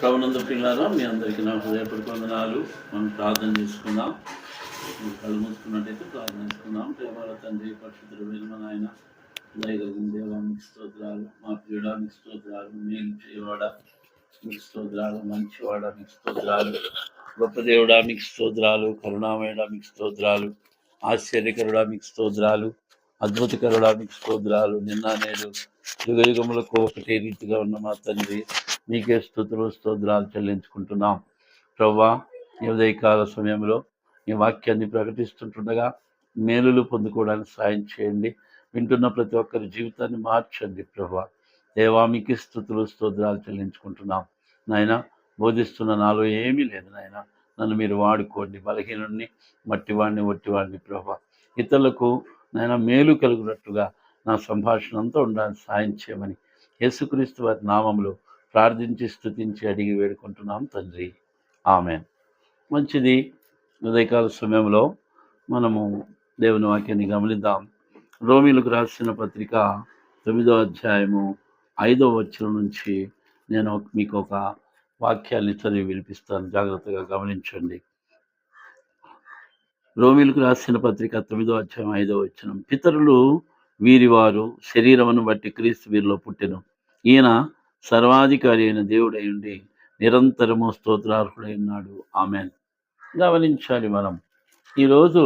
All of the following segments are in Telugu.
ప్రభునందు పిల్లారా, మీ అందరికీ నా హృదయపూర్వక వందనాలు. మనం ప్రార్థన చేసుకుందాం. మీరు కళ్ళు మూసుకున్నట్టయితే ప్రార్థన చేసుకుందాం. ప్రేమల తండ్రి, పరిశుద్ధుడైన మా నాయన, దయగలిగిన దేవా మీకు స్తోత్రాలు. మా ప్రియుడా మీకు స్తోత్రాలు. మేలు చేయవాడ మీకు స్తోత్రాలు. మంచివాడ మీకు స్తోత్రాలు. గొప్ప దేవుడా మీకు స్తోత్రాలు. కరుణామయుడా మీకు స్తోత్రాలు. ఆశ్చర్యకరుడా మీకు స్తోత్రాలు. అద్భుతకరుడా మీకు స్తోత్రాలు. నిన్న నేడు యుగ యుగములకు ఒకటే రీతిగా ఉన్న మా తండ్రి, మీకే స్తుతులు స్తోత్రాలు చెల్లించుకుంటున్నాం. ప్రభువా, ఈ ఉదయకాల సమయంలో ఈ వాక్యాన్ని ప్రకటిస్తుంటుండగా మేలులు పొందుకోవడానికి సాయం చేయండి. వింటున్న ప్రతి ఒక్కరి జీవితాన్ని మార్చండి. ప్రభువా, దేవా మీకే స్తుతులు స్తోత్రాలు చెల్లించుకుంటున్నాం. నాయన, బోధిస్తున్న నాలో ఏమీ లేదు నాయన, నన్ను మీరు వాడుకోండి. బలహీనుడిని, మట్టివాడిని, ఒట్టివాడిని. ప్రభువా, ఇతరులకు నాయన మేలు కలుగునట్టుగా నా సంభాషణ అంతా ఉండడానికి సాయం చేయమని యేసుక్రీస్తు వారి నామములో ప్రార్థించి స్తుతించి అడిగి వేడుకుంటున్నాం తండ్రి. ఆమేన్. మంచిది. ఉదయకాల సమయంలో మనము దేవుని వాక్యాన్ని గమనిద్దాం. రోమీలకు రాసిన పత్రిక 9వ అధ్యాయము 5వ వచనం నుంచి నేను మీకు ఒక వాక్యాన్ని చదివి వినిపిస్తాను. జాగ్రత్తగా గమనించండి. రోమీలకు రాసిన పత్రిక 9వ అధ్యాయం 5వ వచనం. పితరులు వీరివారు శరీరమును బట్టి క్రీస్తు వీరిలో పుట్టెను. ఈయన సర్వాధికారి అయిన దేవుడై ఉండి నిరంతరము స్తోత్రార్హుడై ఉన్నాడు. ఆమెన్. గమనించాలి మనం. ఈరోజు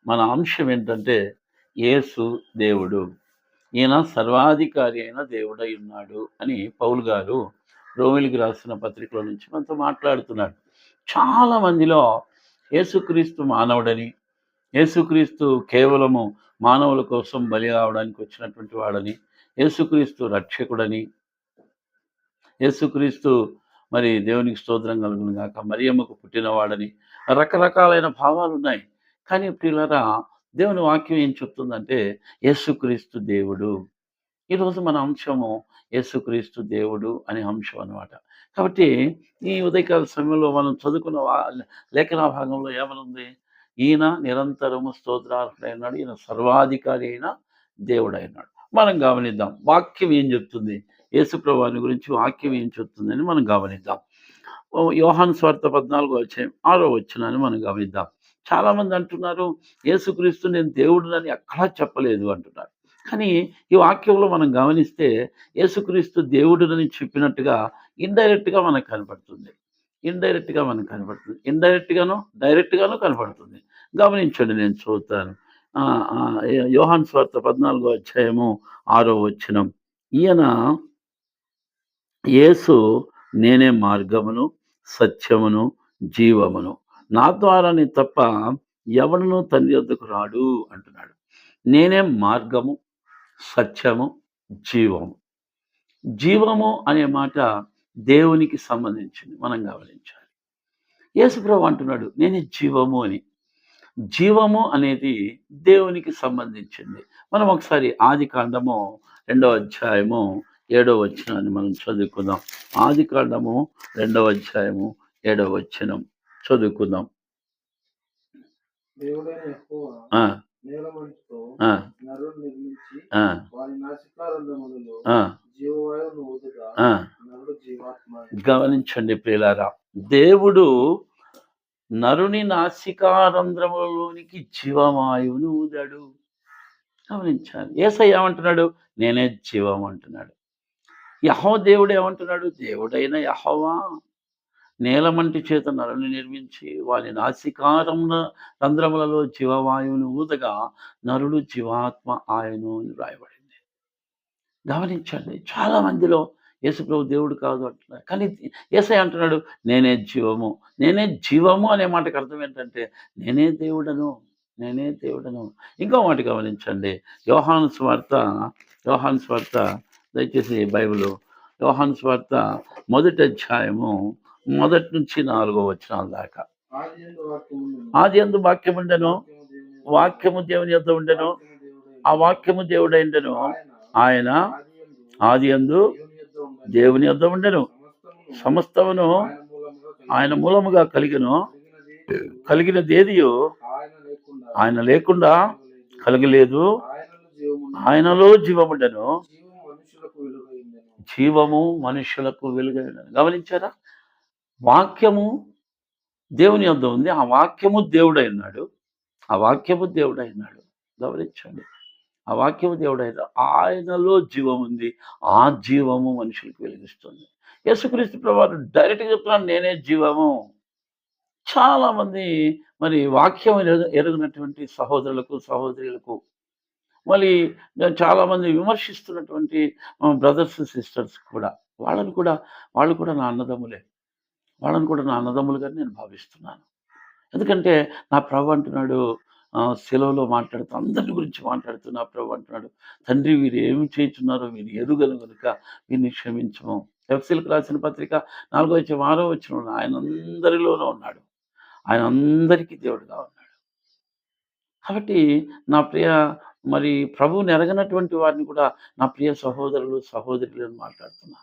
మన అంశం ఏంటంటే యేసు దేవుడు, ఈయన సర్వాధికారి అయిన దేవుడై ఉన్నాడు అని పౌలు గారు రోమిలికి రాసిన పత్రికలో నుంచి మనతో మాట్లాడుతున్నాడు. చాలా మందిలో యేసుక్రీస్తు మానవుడని, యేసుక్రీస్తు కేవలము మానవుల కోసం బలి కావడానికి వచ్చినటువంటి వాడని, యేసుక్రీస్తు రక్షకుడని, యేసుక్రీస్తు మరి దేవునికి స్తోత్రం కలుగును గాక మరియమ్మకు పుట్టినవాడని రకరకాలైన భావాలు ఉన్నాయి. కానీ ప్రియులారా, దేవుని వాక్యం ఏం చెప్తుందంటే యేసుక్రీస్తు దేవుడు. ఈరోజు మన అంశము యేసుక్రీస్తు దేవుడు అనే అంశం అన్నమాట. కాబట్టి ఈ ఉదయకాల సమయంలో మనం చదువుకున్న లేఖన భాగంలో ఏమనుంది? ఈయన నిరంతరము స్తోత్రార్హుడైనాడు, ఈయన సర్వాధికారి అయిన దేవుడైనాడు. మనం గమనిద్దాం వాక్యం ఏం చెప్తుంది, యేసుప్రభుని గురించి వాక్యం ఏం చెప్తుందని మనం గమనిద్దాం. యోహాను సువార్త 14వ అధ్యాయం 6వ వచనాన్ని మనం గమనిద్దాం. చాలామంది అంటున్నారు యేసుక్రీస్తు నేను దేవుడినని ఎక్కడా చెప్పలేదు అంటున్నారు. కానీ ఈ వాక్యంలో మనం గమనిస్తే యేసుక్రీస్తు దేవుడినని చెప్పినట్టుగా ఇండైరెక్ట్గా మనకు కనపడుతుంది. డైరెక్ట్గాను కనపడుతుంది. గమనించండి, నేను చదువుతాను. యోహాను సువార్త 14వ అధ్యాయము 6వ వచనం. ఈయన యేసు నేనే మార్గమును, సత్యమును, జీవమును, నా ద్వారానే తప్ప ఎవడును తండ్రి వద్దకు రాడు అంటున్నాడు. నేనే మార్గము, సత్యము, జీవము. జీవము అనే మాట దేవునికి సంబంధించింది, మనం గమనించాలి. యేసుప్రభు అంటున్నాడు నేనే జీవము అని. జీవము అనేది దేవునికి సంబంధించింది. మనం ఒకసారి ఆదికాండము 2వ అధ్యాయము 7వ వచనాన్ని మనం చదువుకుందాం. ఆదికాండము 2వ అధ్యాయము 7వ వచనం చదువుకుందాం. గమనించండి ప్రియులారా, దేవుడు నరుని నాసికారంధ్రములోనికి జీవవాయువును ఊదాడు. గమనించాలి. యేసయ్య ఏమంటున్నాడు? నేనే జీవం అంటున్నాడు. యెహోవా దేవుడు ఏమంటున్నాడు? దేవుడైన యెహోవా నేలమంటి చేత నరుని నిర్మించి వారి రంధ్రములలో జీవవాయువును ఊదగా నరుడు జీవాత్మ ఆయను అని రాయబడింది. గమనించండి, చాలా మందిలో యేసుప్రభు దేవుడు కాదు అంటున్నారు. కానీ యేసయ్య అంటున్నాడు నేనే జీవము అనే మాటకు అర్థం ఏంటంటే నేనే దేవుడను. ఇంకో మాట గమనించండి. యోహాను సువార్త దయచేసి బైబిల్, యోహాను సువార్త 1వ అధ్యాయము 1 నుంచి 4వ వచనాల దాకా. ఆది యందు వాక్యము ఉండెను, వాక్యము దేవుని యొద్ద ఉండెను, ఆ వాక్యము దేవుడైండెను. ఆయన ఆది యందు దేవుని యొద్ద ఉండెను. సమస్తమును ఆయన మూలముగా కలిగినదేదియో ఆయన లేకుండా కలగలేదు. ఆయనలో జీవముండెను, జీవము మనుషులకు వెలుగైనను. గమనించారా? వాక్యము దేవుని యొద్ద ఉంది. ఆ వాక్యము దేవుడైనాడు. ఆ వాక్యము దేవుడైనాడు. గమనించండి. ఆ వాక్యము దేవుడైన ఆయనలో జీవం ఉంది. ఆ జీవము మనుషులకు వెలిగిస్తుంది. యేసుక్రీస్తు ప్రభువారు డైరెక్ట్‌గా చెప్తున్నాడు, నేనే జీవము. చాలామంది మరి వాక్యం ఎరుగనటువంటి సహోదరులకు, సహోదరులకు మళ్ళీ చాలామంది విమర్శిస్తున్నటువంటి బ్రదర్స్, సిస్టర్స్ కూడా వాళ్ళని కూడా వాళ్ళు కూడా నా అన్నదమ్ములే. వాళ్ళని కూడా నా అన్నదమ్ములుగానే నేను భావిస్తున్నాను. ఎందుకంటే నా ప్రభు అంటున్నాడు, సెలవులో మాట్లాడుతూ అందరి గురించి మాట్లాడుతూ నా ప్రభు అంటున్నాడు, తండ్రి వీరు ఏమి చేయుచున్నారో వీరు ఎరుగను గనుక వీరిని క్షమించము. ఎఫెసీయులకు రాసిన పత్రిక 4వ అధ్యాయం 6వ వచనంలో ఆయన అందరిలోనూ ఉన్నాడు. ఆయన అందరికీ దేవుడుగా ఉన్నాడు. కాబట్టి నా ప్రియ మరి ప్రభువుని ఎరగనటువంటి వారిని కూడా నా ప్రియ సహోదరులు, సహోదరులు అని మాట్లాడుతున్నా.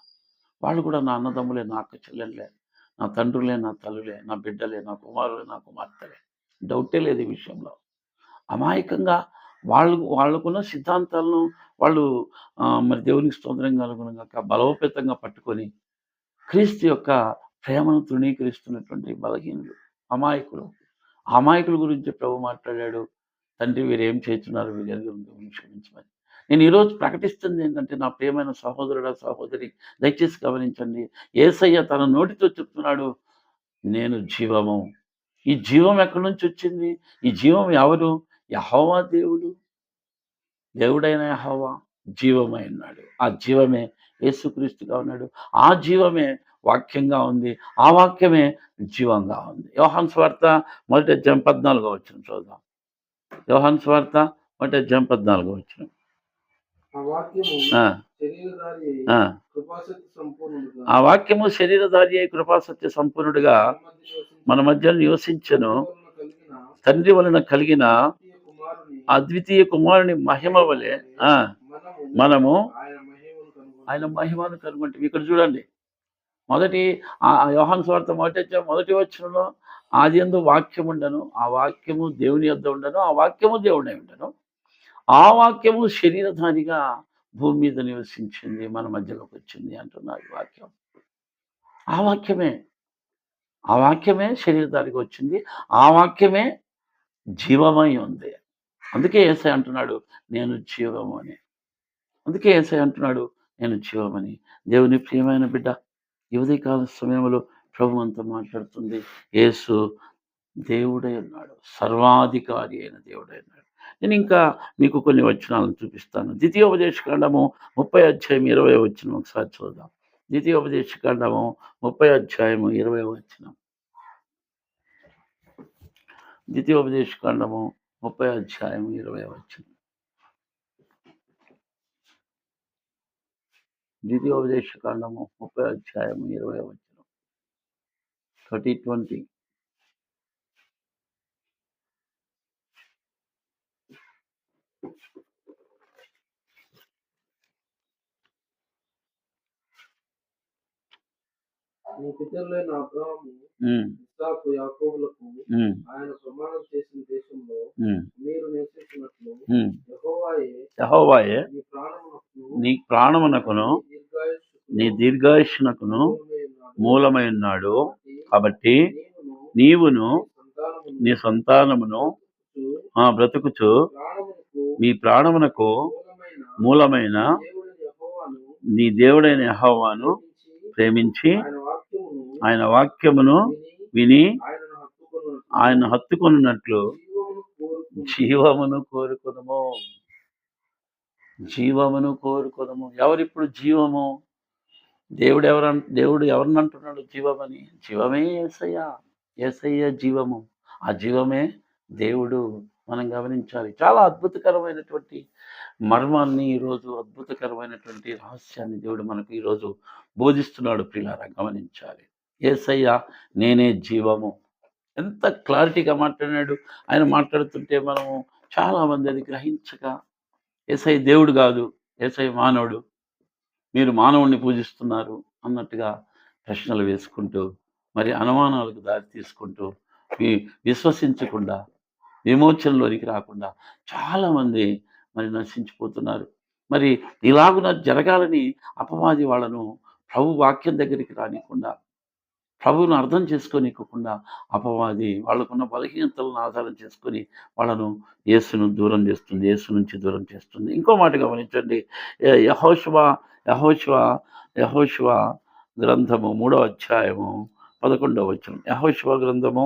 వాళ్ళు కూడా నా అన్నదమ్ములే, నా అక్క చెల్లెళ్ళే, నా తండ్రులే, నా తల్లులే, నా బిడ్డలే, నా కుమారులే, నా కుమార్తెలే. డౌటే లేదు ఈ విషయంలో. అమాయకంగా వాళ్ళకున్న సిద్ధాంతాలను వాళ్ళు మరి దేవునికి స్తోత్రం కలుగును గాక బలోపేతంగా పట్టుకొని క్రీస్తు యొక్క ప్రేమను తృణీకరిస్తున్నటువంటి బలహీనులు, అమాయకులు. ఆ అమాయకుల గురించి ప్రభు మాట్లాడాడు. తండ్రి వీరేం చేస్తున్నారు వీరెరుగని క్షమించమని. నేను ఈరోజు ప్రకటిస్తుంది ఏంటంటే నా ప్రియమైన సహోదరుడా, సహోదరి దయచేసి గమనించండి. యేసయ్య తన నోటితో చెప్తున్నాడు, నేను జీవము. ఈ జీవం ఎక్కడి నుంచి వచ్చింది? ఈ జీవం ఎవరు? యెహోవా దేవుడు. దేవుడైన యెహోవా జీవమై ఉన్నాడు. ఆ జీవమే యేసుక్రీస్తుగా ఉన్నాడు. ఆ జీవమే వాక్యంగా ఉంది. ఆ వాక్యమే జీవంగా ఉంది. యోహాను సువార్త మొదటి అధ్యాయం 14వ వచనం చూద్దాం. యోహాను సువార్త మొదటి అధ్యాయం 14వ వచనం. ఆ వాక్యము శరీరధారి అయి కృపాసత్య సంపూర్ణుడిగా మన మధ్య నివసించెను. తండ్రి వలన కలిగిన అద్వితీయ కుమారుని మహిమ వలె మనము ఆయన మహిమను కనుగొంటే ఇక్కడ చూడండి. మొదటి యోహాను సువార్త మొదటి వచనంలో ఆదియందు వాక్యం ఉండను, ఆ వాక్యము దేవుని యొద్ద ఉండను, ఆ వాక్యము దేవుడై ఉండను. ఆ వాక్యము శరీరధారిగా భూమి మీద నివసించింది, మన మధ్యలోకి వచ్చింది అంటున్నారు వాక్యం. ఆ వాక్యమే శరీరధారిగా వచ్చింది. ఆ వాక్యమే జీవమై ఉంది. అందుకే యేసయ్య అంటున్నాడు, నేను జీవము అని. అందుకే యేసయ్య అంటున్నాడు, నేను జీవమని. దేవుని ప్రియమైన బిడ్డ, ఈ ఉదయకాల సమయంలో ప్రభు మనతో మాట్లాడుతుంది. యేసు దేవుడై ఉన్నాడు. సర్వాధికారి అయిన దేవుడై ఉన్నాడు. నేను ఇంకా మీకు కొన్ని వచనాలను చూపిస్తాను. ద్వితీయోపదేశకాండము 30వ అధ్యాయం 20వ వచనం ఒకసారి చూద్దాం. ద్వితీయోపదేశకాండము 30వ అధ్యాయము 20వ వచనం. ద్వితీయోపదేశకాండము 30వ అధ్యాయము 20వ వచనం. ద్వితీయోపదేశకాండము 30వ అధ్యాయము 20వ వచనం. 30:20. నీ పితరులైన అబ్రాహాము, ఇస్సాకు, యాకోబులకు ఆయన ప్రమాణం చేసిన దేశంలో మీరు నివసించినట్లు యెహోవాయే నీ ప్రాణమునకును నీ దీర్ఘాయుష్నకును మూలమై ఉన్నాడు. కాబట్టి నీవును నీ సంతానమును బ్రతుకుచు మీ ప్రాణమునకు మూలమైన నీ దేవుడైన యెహోవాను ప్రేమించి ఆయన వాక్యమును విని ఆయన హత్తుకొనున్నట్లు జీవమును కోరుకొనుము. జీవమును కోరుకొనుము. ఎవరిప్పుడు జీవము? దేవుడు ఎవరిని అంటున్నాడు జీవమని? జీవమే యేసయ్య. యేసయ్య జీవము. ఆ జీవమే దేవుడు. మనం గమనించాలి. చాలా అద్భుతకరమైనటువంటి మర్మాన్ని ఈరోజు, అద్భుతకరమైనటువంటి రహస్యాన్ని దేవుడు మనకు ఈరోజు బోధిస్తున్నాడు. ప్రియులారా గమనించాలి. యేసయ్య నేనే జీవము. ఎంత క్లారిటీగా మాట్లాడినాడు. ఆయన మాట్లాడుతుంటే మనము చాలామంది అది గ్రహించక యేసయ్య దేవుడు కాదు, యేసయ్య మానవుడు, మీరు మానవుణ్ణి పూజిస్తున్నారు అన్నట్టుగా ప్రశ్నలు వేసుకుంటూ మరి అనుమానాలకు దారి తీసుకుంటూ విశ్వసించకుండా విమోచనలోనికి రాకుండా చాలామంది మరి నశించిపోతున్నారు. మరి ఇలాగున జరగాలని అపవాది వాళ్ళను ప్రభు వాక్యం దగ్గరికి రానికుండా ప్రభువును అర్థం చేసుకోనివ్వకుండా అపవాది వాళ్ళకున్న బలహీనతలను ఆధారం చేసుకొని వాళ్ళను యేసును దూరం చేస్తుంది, యేసు నుంచి దూరం చేస్తుంది. ఇంకో మాట గమనించండి. యెహోషువ యెహోషువ యెహోషువ గ్రంథము 3వ అధ్యాయము 11వ వచనం. యెహోషువ గ్రంథము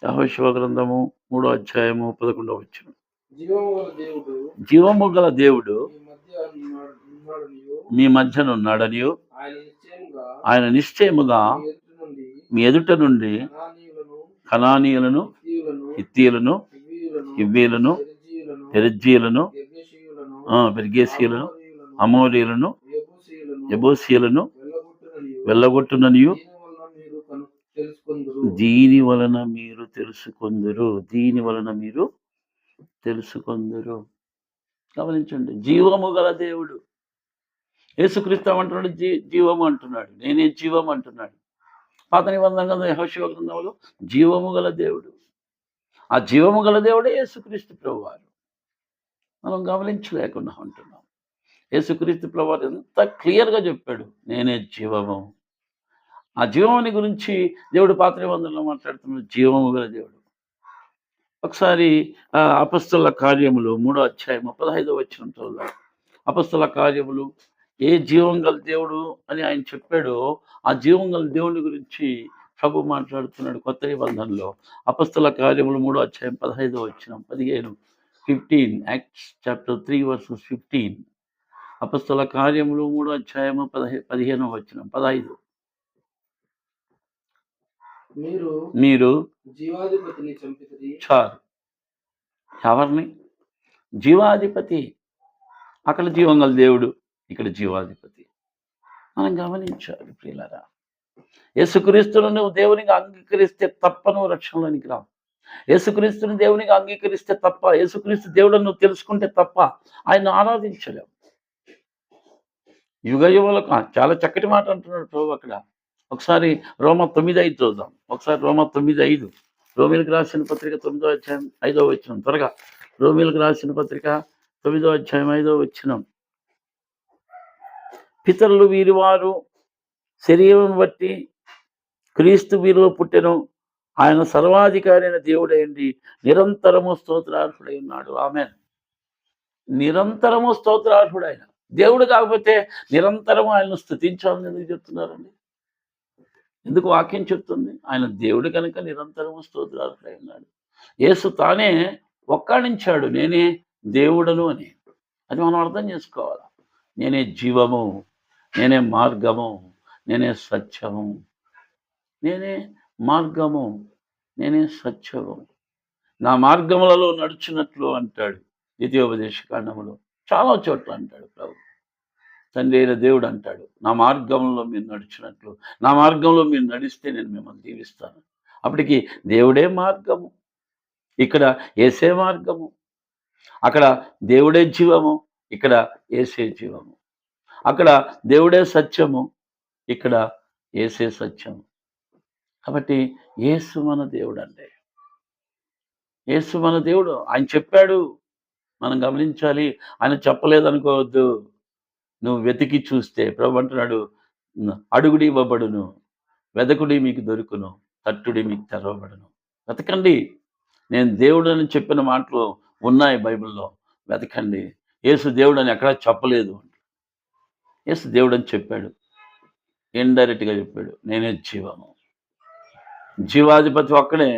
3వ అధ్యాయము 11వ వచనం. జీవము గల దేవుడు మీ మధ్యనున్నాడనియు ఆయన నిశ్చయముగా మీ ఎదుట నుండి కనానీయులను, హిత్తీయులను, హివ్వీయులను, పెరిజ్జీయులను, పెర్గేసీయులను, అమోరీయులను, యెబూసీయులను వెళ్ళగొట్టుననియు దీని వలన మీరు తెలుసుకొందురు. గమనించండి, జీవము గల దేవుడు. యేసుక్రీస్తు అంటున్నాడు, జీవము అంటున్నాడు, నేనే జీవం అంటున్నాడు. పాత నిబంధన గ్రంథం యెహోషువ గ్రంథంలో జీవము గల దేవుడు. ఆ జీవము గల దేవుడే యేసుక్రీస్తు ప్రభువారు. మనం గమనించలేకుండా ఉంటున్నాం. యేసుక్రీస్తు ప్రభువారు ఎంత క్లియర్గా చెప్పాడు, నేనే జీవము. ఆ జీవముని గురించి దేవుడు పాత నిబంధనలో మాట్లాడుతున్నాడు, జీవము గల దేవుడు. ఒకసారి అపొస్తలుల కార్యములు 3వ అధ్యాయము 15వ వచనం చదువుదాం. అపొస్తలుల కార్యములు ఏ జీవం గల దేవుడు అని ఆయన చెప్పాడో ఆ జీవం గల దేవుని గురించి ప్రభు మాట్లాడుతున్నాడు కొత్త నిబంధనలో. అపొస్తలుల కార్యములు 3వ అధ్యాయం 15వ వచనం 15 యాక్ట్స్ చాప్టర్ 3 verses 15. అపొస్తలుల కార్యములు 3వ అధ్యాయము 15వ వచనం 15. మీరు జీవాధిపతిని చంపితిరి. చాలు. ఎవరిని? జీవాధిపతి. అక్కడ జీవం గల దేవుడు, ఇక్కడ జీవాధిపతి. మనం గమనించాలి ప్రియులారా. యేసుక్రీస్తును నువ్వు దేవునిగా అంగీకరిస్తే తప్ప నువ్వు రక్షణలోనికి రావు. యేసుక్రీస్తుని దేవునిగా అంగీకరిస్తే తప్ప, యేసుక్రీస్తు దేవుడని నువ్వు తెలుసుకుంటే తప్ప ఆయన ఆరాధించలేవు. యుగ యుగలకు చాలా చక్కటి మాట అంటున్నాడు ప్రభు అక్కడ. ఒకసారి రోమా 9:5 చూద్దాం. ఒకసారి రోమా 9:5. రోమీలకు రాసిన పత్రిక 9వ అధ్యాయం 5వ వచనం. త్వరగా రోమీలకు రాసిన పత్రిక 9వ అధ్యాయం 5వ వచనం. పితరులు వీరివారు శరీరం బట్టి క్రీస్తు వీరిలో పుట్టెను. ఆయన సర్వాధికారి అయిన దేవుడైంది నిరంతరము స్తోత్రార్హుడై ఉన్నాడు. ఆమేన్. నిరంతరము స్తోత్రార్హుడు ఆయన. దేవుడు కాకపోతే నిరంతరము ఆయనను స్తుతించాలని ఎందుకు చెప్తున్నారండి? ఎందుకు వాక్యం చెప్తుంది? ఆయన దేవుడు కనుక నిరంతరము స్తోత్రార్హుడై ఉన్నాడు. యేసు తానే ఒక్కడించాడు, నేనే దేవుడను అని. అది మనం అర్థం చేసుకోవాలి. నేనే జీవము, నేనే మార్గము, నేనే సత్యము, నేనే మార్గము, నేనే సత్యము. నా మార్గములలో నడుచున్నట్లు అంటాడు ద్వితీయోపదేశకాండములో. చాలా చోట్ల అంటాడు ప్రభు. తండ్రి అయిన దేవుడు అంటాడు, నా మార్గంలో మీరు నడిచినట్లు, నా మార్గంలో మీరు నడిస్తే నేను మిమ్మల్ని దీవిస్తాను. అప్పటికి దేవుడే మార్గము, ఇక్కడ యేసే మార్గము. అక్కడ దేవుడే జీవము, ఇక్కడ యేసే జీవము. అక్కడ దేవుడే సత్యము, ఇక్కడ యేసే సత్యము. కాబట్టి యేసు మన దేవుడు అండి. యేసు మన దేవుడు. ఆయన చెప్పాడు, మనం గమనించాలి. ఆయన చెప్పలేదనుకోవద్దు. నువ్వు వెతికి చూస్తే ప్రభు అంటున్నాడు, అడుగుడి ఇవ్వబడును, వెదకుడి మీకు దొరుకును, తట్టుడి మీకు తెరవబడును. వెతకండి. నేను దేవుడు అని చెప్పిన మాటలు ఉన్నాయి బైబిల్లో, వెతకండి. యేసు దేవుడు అని ఎక్కడా చెప్పలేదు. యేసు దేవుడు అని చెప్పాడు, ఇండైరెక్ట్గా చెప్పాడు, నేనే జీవము. జీవాధిపతి అక్కడే,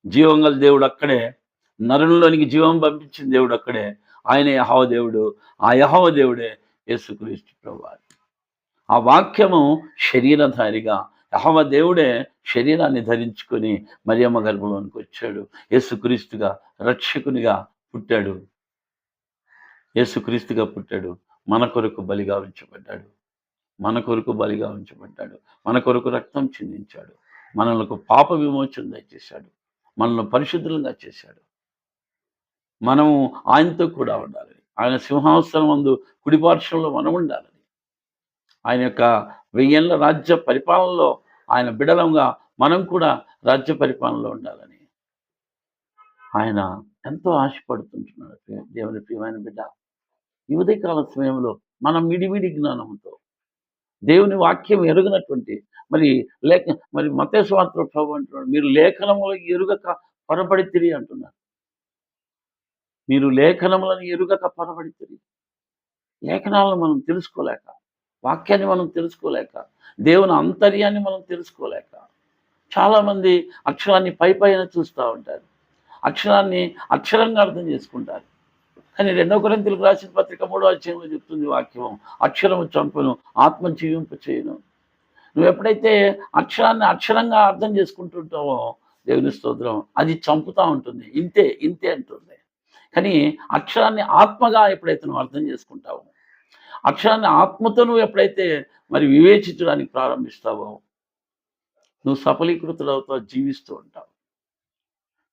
జీవం గల దేవుడు అక్కడే, నరునిలోనికి జీవం పంపించిన దేవుడు అక్కడే. ఆయనే యెహోవా దేవుడు. ఆ యెహోవా దేవుడే యేసుక్రీస్తు ప్రభువారు. ఆ వాక్యము శరీరధారిగా యెహోవా దేవుడే శరీరాన్ని ధరించుకొని మరియమ్మ గర్భంలోనికి వచ్చాడు. యేసుక్రీస్తుగా రక్షకునిగా పుట్టాడు. యేసుక్రీస్తుగా పుట్టాడు. మన కొరకు బలిగా ఉంచబడ్డాడు. మన కొరకు బలిగా ఉంచబడ్డాడు. మన కొరకు రక్తం చిందించాడు. మనలకు పాప విమోచన దయచేశాడు. మనల్ని పరిశుద్ధులుగా చేశాడు. మనము ఆయనతో కూడా ఉండాలని, ఆయన సింహాసనం ముందు కుడిపార్శ్వంలో మనం ఉండాలని, ఆయన యొక్క 1000 ఏళ్ల రాజ్య పరిపాలనలో ఆయన బిడలంగా మనం కూడా రాజ్య పరిపాలనలో ఉండాలని ఆయన ఎంతో ఆశపడుతుంటున్నాడు. దేవుని ప్రియమైన బిడ్డ, ఈ ఉదయకాల సమయంలో మనం మిడిమిడి జ్ఞానంతో దేవుని వాక్యం ఎరుగనటువంటి మరి మరి మత్తయి సువార్తలో ప్రభు అంటున్నాడు, మీరు లేఖనములు ఎరుగక పొరపడితిరి అంటున్నారు. మీరు లేఖనములను ఎరుగక పొరపడితిరి. లేఖనాలను మనం తెలుసుకోలేక, వాక్యాన్ని మనం తెలుసుకోలేక, దేవుని అంతర్యాన్ని మనం తెలుసుకోలేక, చాలామంది అక్షరాన్ని పైన చూస్తూ ఉంటారు. అక్షరాన్ని అక్షరంగా అర్థం చేసుకుంటారు. కానీ 2 కొరింథీయులకు రాసిన పత్రిక 3వ అధ్యాయంలో చెప్తుంది వాక్యం, అక్షరము చంపును, ఆత్మ జీవింప చేయును. నువ్వు ఎప్పుడైతే అక్షరాన్ని అక్షరంగా అర్థం చేసుకుంటుంటావో దేవుని స్తోత్రం, అది చంపుతూ ఉంటుంది. ఇంతే ఇంతే అంటుంది. కానీ అక్షరాన్ని ఆత్మగా ఎప్పుడైతే నువ్వు అర్థం చేసుకుంటావో, అక్షరాన్ని ఆత్మతో నువ్వు ఎప్పుడైతే మరి వివేచించడానికి ప్రారంభిస్తావో, నువ్వు సఫలీకృతులవుతావు, జీవిస్తూ ఉంటావు.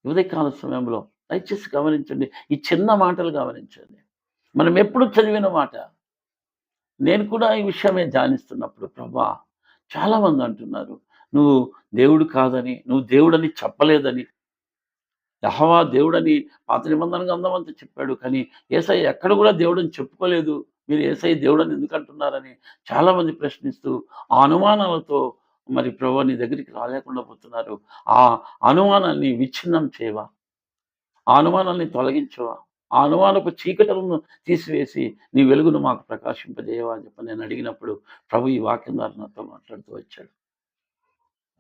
ఉదయకాల సమయంలో దయచేసి గమనించండి, ఈ చిన్న మాటలు గమనించండి. మనం ఎప్పుడు చదివిన మాట. నేను కూడా ఈ విషయమే ధ్యానిస్తున్నప్పుడు ప్రభా, చాలామంది అంటున్నారు నువ్వు దేవుడు కాదని, నువ్వు దేవుడని చెప్పలేదని. యెహోవా దేవుడని పాత నిబంధన గ్రంథం అంతా చెప్పాడు, కానీ యేసయ్య ఎక్కడ కూడా దేవుడని చెప్పుకోలేదు. మీరు యేసయ్య దేవుడని ఎందుకు అంటున్నారని చాలామంది ప్రశ్నిస్తూ ఆ అనుమానాలతో మరి ప్రభు నీ దగ్గరికి రాలేకుండా పోతున్నారు. ఆ అనుమానాన్ని విచ్ఛిన్నం చేయవా? ఆ అనుమానాన్ని తొలగించవా? ఆ అనుమానపు చీకటులను తీసివేసి నీ వెలుగును మాకు ప్రకాశింపజేయవా అని చెప్పి నేను అడిగినప్పుడు ప్రభు ఈ వాక్యం ద్వారా నాతో మాట్లాడుతూ వచ్చాడు.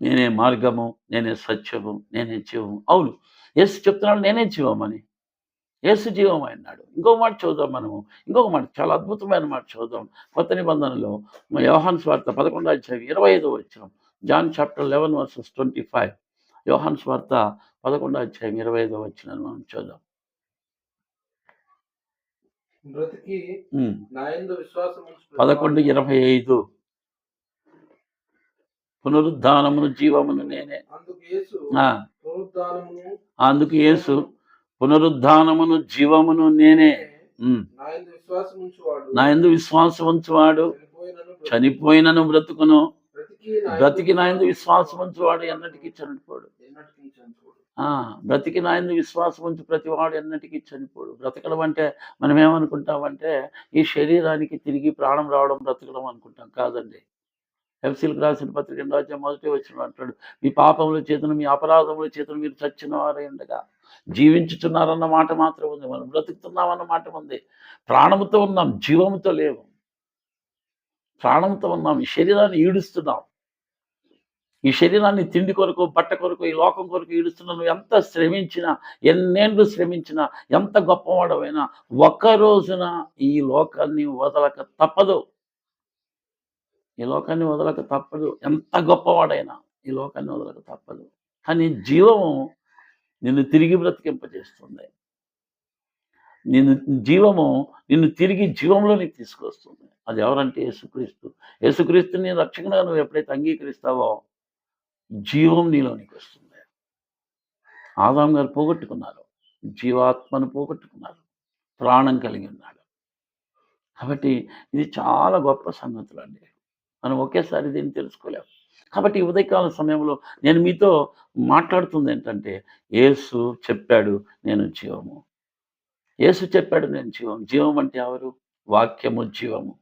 నేనే మార్గము, నేనే సత్యము, నేనే జీవము. అవును, యేసు చెప్తున్నాడు నేనే జీవమని. యేసు జీవం అన్నాడు. ఇంకొక మాట చూద్దాం మనము. ఇంకొక మాట, చాలా అద్భుతమైన మాట చూద్దాం. కొత్త నిబంధనలో యోహాను సువార్త 11వ అధ్యాయం 25వ వచనం. John chapter 11 verses 25. యోహాను సువార్త 11వ అధ్యాయం 25వ వచనాన్ని మనం చూద్దాం. బ్రతికి నాయందు విశ్వాసం 11:25. పునరుద్ధానమును జీవమును నేనే. అందుకు యేసు పునరుద్ధానమును జీవమును నేనే. నా యందు విశ్వాసం ఉంచువాడు చనిపోయినను బ్రతుకును, బ్రతికి నా యందు విశ్వాసం ఉంచువాడు ఎన్నటికీ చనిపోడు. బ్రతికి నా యందు విశ్వాసం ఉంచు ప్రతివాడు ఎన్నటికీ చనిపోడు. బ్రతకడం అంటే మనం ఏమనుకుంటామంటే ఈ శరీరానికి తిరిగి ప్రాణం రావడం బ్రతకడం అనుకుంటాం. కాదండి. ఎఫెసీయులకు రాసిన పత్రిక 2వ అధ్యాయం 1వ వచనం అంటాడు, మీ పాపముల చేతను మీ అపరాధముల చేతను మీరు చచ్చిన వారై ఉండగా జీవించుచున్నారన్న మాట మాత్రం ఉంది. మనం బ్రతుకుతున్నామన్న మాట ఉంది. ప్రాణముతో ఉన్నాం, జీవముతో లేవు. ప్రాణంతో ఉన్నాం, ఈ శరీరాన్ని ఈడుస్తున్నాం. ఈ శరీరాన్ని తిండి కొరకు, బట్ట కొరకు, ఈ లోకం కొరకు ఈడుస్తున్నాం. నువ్వు ఎంత శ్రమించినా, ఎన్నేళ్ళు శ్రమించినా, ఎంత గొప్పవాడమైనా ఒక్క రోజున ఈ లోకాన్ని వదలక తప్పదు. ఈ లోకాన్ని వదలక తప్పదు. ఎంత గొప్పవాడైనా ఈ లోకాన్ని వదలక తప్పదు. కానీ జీవము నిన్ను తిరిగి బ్రతికింపజేస్తుంది. జీవము నిన్ను తిరిగి జీవంలోనికి తీసుకొస్తుంది. అది ఎవరంటే యేసుక్రీస్తు. యేసుక్రీస్తుని రక్షకునిగా నువ్వు ఎప్పుడైతే అంగీకరిస్తావో జీవం నీలోనికి వస్తుంది. ఆదాము గారు పోగొట్టుకున్నారు, జీవాత్మను పోగొట్టుకున్నారు, ప్రాణం కలిగి ఉన్నాడు. కాబట్టి ఇది చాలా గొప్ప సంగతులు అండి. మనం ఒకేసారి దీన్ని తెలుసుకోలేము. కాబట్టి ఉదయకాల సమయంలో నేను మీతో మాట్లాడుతుంది ఏంటంటే, యేసు చెప్పాడు నేను జీవము. యేసు చెప్పాడు నేను జీవం. జీవం అంటే ఎవరు? వాక్యము జీవము.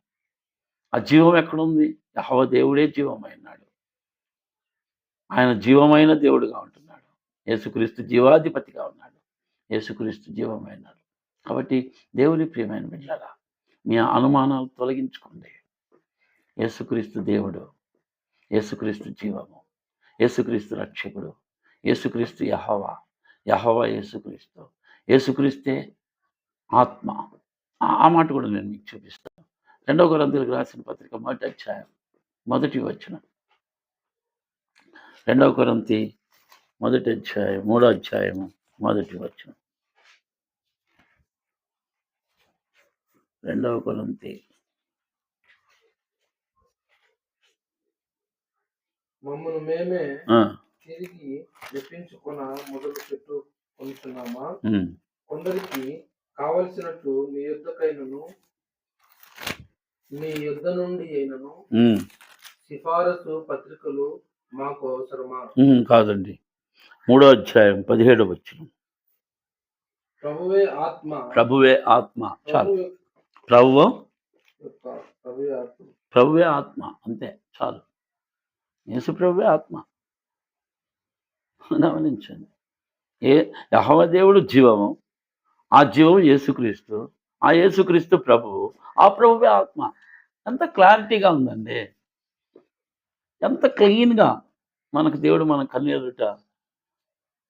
ఆ జీవం ఎక్కడుంది? యెహోవా దేవుడే జీవమైనాడు. ఆయన జీవమైన దేవుడుగా ఉంటున్నాడు. యేసుక్రీస్తు జీవాధిపతిగా ఉన్నాడు. యేసుక్రీస్తు జీవమైనాడు. కాబట్టి దేవుని ప్రియమైన బిడ్డలారా, మీ అనుమానాలు తొలగించుకోండి. యేసుక్రీస్తు దేవుడు, యేసుక్రీస్తు జీవము, యేసుక్రీస్తు రక్షకుడు, యేసుక్రీస్తు యెహోవా, యెహోవా యేసుక్రీస్తు, యేసుక్రీస్తే ఆత్మ. ఆ మాట కూడా నేను మీకు చూపిస్తాను. 2వ కొరింథీయులకు రాసిన పత్రిక 1వ అధ్యాయం 1వ వచనం. 2వ కొరింథీ 1వ అధ్యాయం 3వ అధ్యాయము 1వ వచనం. 2వ కొరింథీ మమ్మను మేమే తిరిగి మెప్పించుకొన మొదలు పెట్టుకొనుచున్నామా? కొందరికి కావలసినట్లు మీ యుద్ధకైనను మీ యుద్ధ నుండి అయినను సిఫారసు పత్రికలు మాకు అవసరమా? కాదండి. 3వ అధ్యాయం 17వ వచనం. ప్రభువే ఆత్మ. ప్రభువే ఆత్మ. చాలు. ప్రభువే ఆత్మ. ప్రభువే ఆత్మ, అంతే చాలు. యేసు ప్రభువే ఆత్మ. గమనించండి. యెహోవా దేవుడు జీవము, ఆ జీవము యేసుక్రీస్తు, ఆ యేసుక్రీస్తు ప్రభువు, ఆ ప్రభువే ఆత్మ. ఎంత క్లారిటీగా ఉందండి, ఎంత క్లీన్గా మనకు దేవుడు మన కన్ను ఎదుట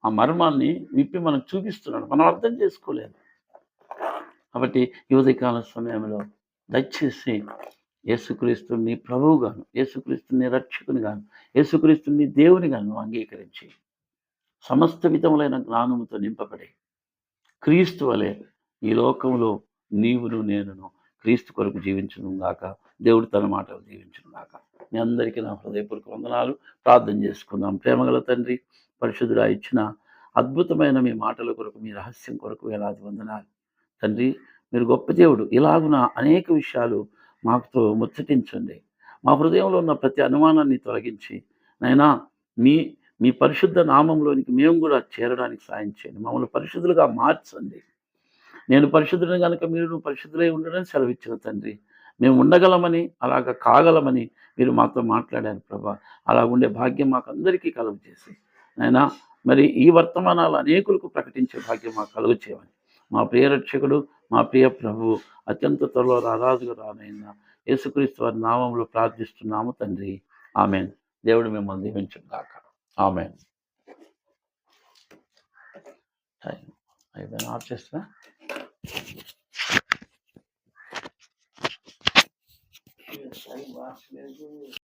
ఆ మర్మాన్ని విప్పి మనకు చూపిస్తున్నాడు. మనం అర్థం చేసుకోలేదు. కాబట్టి ఈ ఉదయకాల సమయంలో దయచేసి యేసుక్రీస్తుని ప్రభువుగాను, యేసుక్రీస్తుని రక్షకునిగాను, యేసుక్రీస్తుని దేవునిగాను అంగీకరించి సమస్త విధములైన జ్ఞానముతో నింపబడి క్రీస్తు వలె ఈ లోకంలో నీవును నేనును క్రీస్తు కొరకు జీవించును గాక. దేవుడు తన మాటలు దీవించును గాక. మీ అందరికీ నా హృదయపూర్వక వందనాలు. ప్రార్థన చేసుకుందాం. ప్రేమగల తండ్రి, పరిశుద్ధుడా, ఇచ్చిన అద్భుతమైన మీ మాటల కొరకు, మీ రహస్యం కొరకు వేలాది వందనాలు తండ్రి. మీరు గొప్ప దేవుడు. ఇలాగున అనేక విషయాలు మాతో ముచ్చటించండి. మా హృదయంలో ఉన్న ప్రతి అనుమానాన్ని తొలగించి నైనా మీ మీ పరిశుద్ధ నామంలోనికి మేము కూడా చేరడానికి సాయం చేయండి. మమ్మల్ని పరిశుద్ధులుగా మార్చండి. నేను పరిశుద్ధుని కనుక మీరు పరిశుద్ధులై ఉండడం సెలవిచ్చిన తండ్రి. మేము ఉండగలమని, అలాగ కాగలమని మీరు మాతో మాట్లాడారు ప్రభా. అలా ఉండే భాగ్యం మాకు అందరికీ కలుగు చేసి నైనా మరి ఈ వర్తమానాలు అనేకులకు ప్రకటించే భాగ్యం మాకు కలుగు చేయమని మా ప్రియ రక్షకుడు, మా ప్రియ ప్రభువు, అత్యంత త్వరలో రారాజుగా రానైన యేసుక్రీస్తు వారి నామంలో ప్రార్థిస్తున్నాము తండ్రి. ఆమెన్. దేవుడు మిమ్మల్ని దీవించును గాక. ఆమెన్. అయిపోయినా ఆఫ్ చేస్తా.